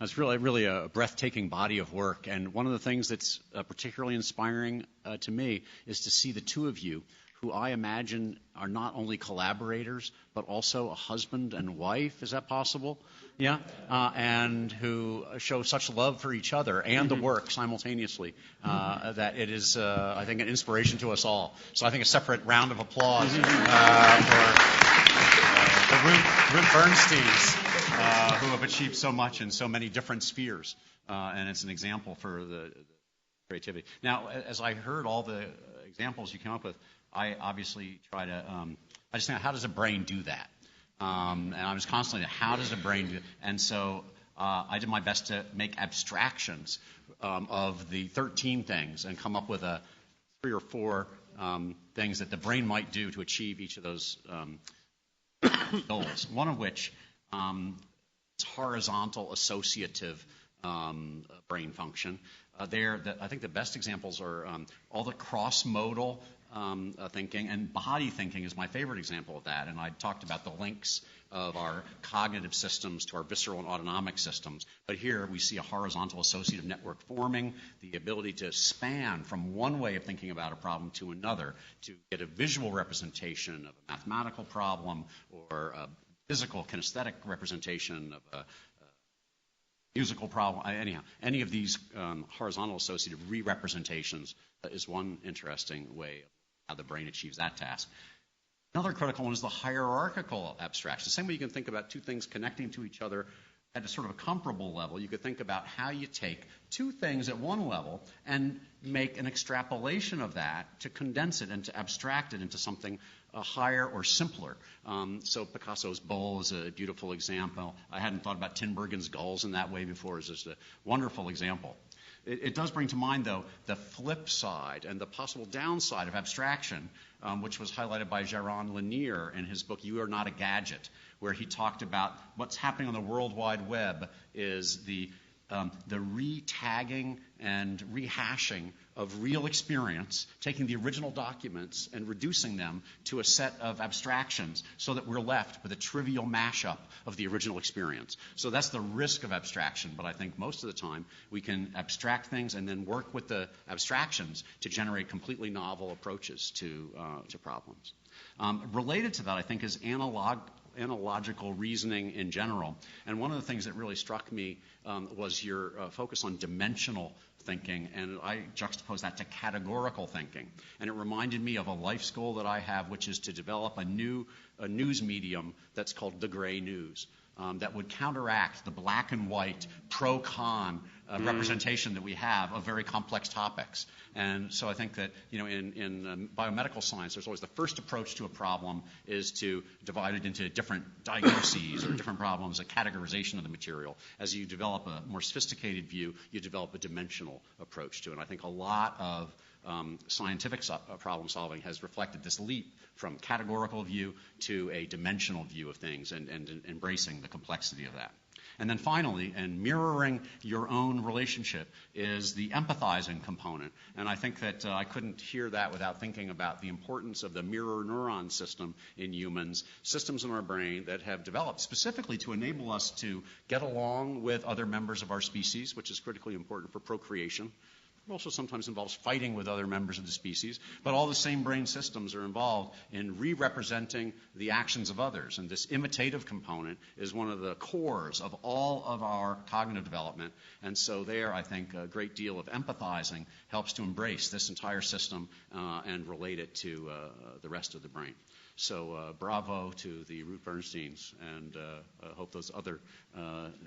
It's really a breathtaking body of work. And one of the things that's particularly inspiring to me is to see the two of you, who I imagine are not only collaborators, but also a husband and wife. Is that possible? Yeah. And who show such love for each other and the work simultaneously that it is, I think, an inspiration to us all. So I think a separate round of applause for the Ruth Bernsteins, who have achieved so much in so many different spheres. And it's an example for the creativity. Now, as I heard all the examples you came up with, I obviously try to, I just think, how does a brain do that? And I was constantly, how does a brain do it? And so I did my best to make abstractions of the 13 things and come up with 3 or 4 things that the brain might do to achieve each of those goals. One of which is horizontal associative brain function. I think the best examples are all the cross-modal thinking, and body thinking is my favorite example of that. And I talked about the links of our cognitive systems to our visceral and autonomic systems. But here we see a horizontal associative network forming, the ability to span from one way of thinking about a problem to another, to get a visual representation of a mathematical problem or a physical kinesthetic representation of a musical problem. Anyhow, any of these horizontal associative re-representations is one interesting way of how the brain achieves that task. Another critical one is the hierarchical abstraction. The same way you can think about two things connecting to each other at a sort of a comparable level, you could think about how you take two things at one level and make an extrapolation of that to condense it and to abstract it into something higher or simpler. So Picasso's bull is a beautiful example. I hadn't thought about Tinbergen's gulls in that way before. It's just a wonderful example. It does bring to mind, though, the flip side and the possible downside of abstraction, which was highlighted by Jaron Lanier in his book, You Are Not a Gadget, where he talked about what's happening on the World Wide Web is the re-tagging and rehashing of real experience, taking the original documents and reducing them to a set of abstractions so that we're left with a trivial mashup of the original experience. So that's the risk of abstraction, but I think most of the time we can abstract things and then work with the abstractions to generate completely novel approaches to problems. Related to that, I think, is analogical reasoning in general. And one of the things that really struck me was your focus on dimensional thinking, and I juxtaposed that to categorical thinking. And it reminded me of a life goal that I have, which is to develop a news medium that's called the gray news. That would counteract the black and white pro-con representation that we have of very complex topics. And so I think that, in biomedical science, there's always the first approach to a problem is to divide it into different diagnoses or different problems, a categorization of the material. As you develop a more sophisticated view, you develop a dimensional approach to it. And I think a lot of scientific problem solving has reflected this leap from categorical view to a dimensional view of things and embracing the complexity of that. And then finally, and mirroring your own relationship is the empathizing component. And I think that I couldn't hear that without thinking about the importance of the mirror neuron system in humans, systems in our brain that have developed specifically to enable us to get along with other members of our species, which is critically important for procreation. It also sometimes involves fighting with other members of the species, but all the same brain systems are involved in re-representing the actions of others. And this imitative component is one of the cores of all of our cognitive development. And so there, I think, a great deal of empathizing helps to embrace this entire system and relate it to the rest of the brain. So bravo to the Ruth Bernsteins, and I hope those other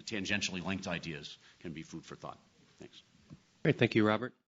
tangentially linked ideas can be food for thought. Thanks. Great. Thank you, Robert.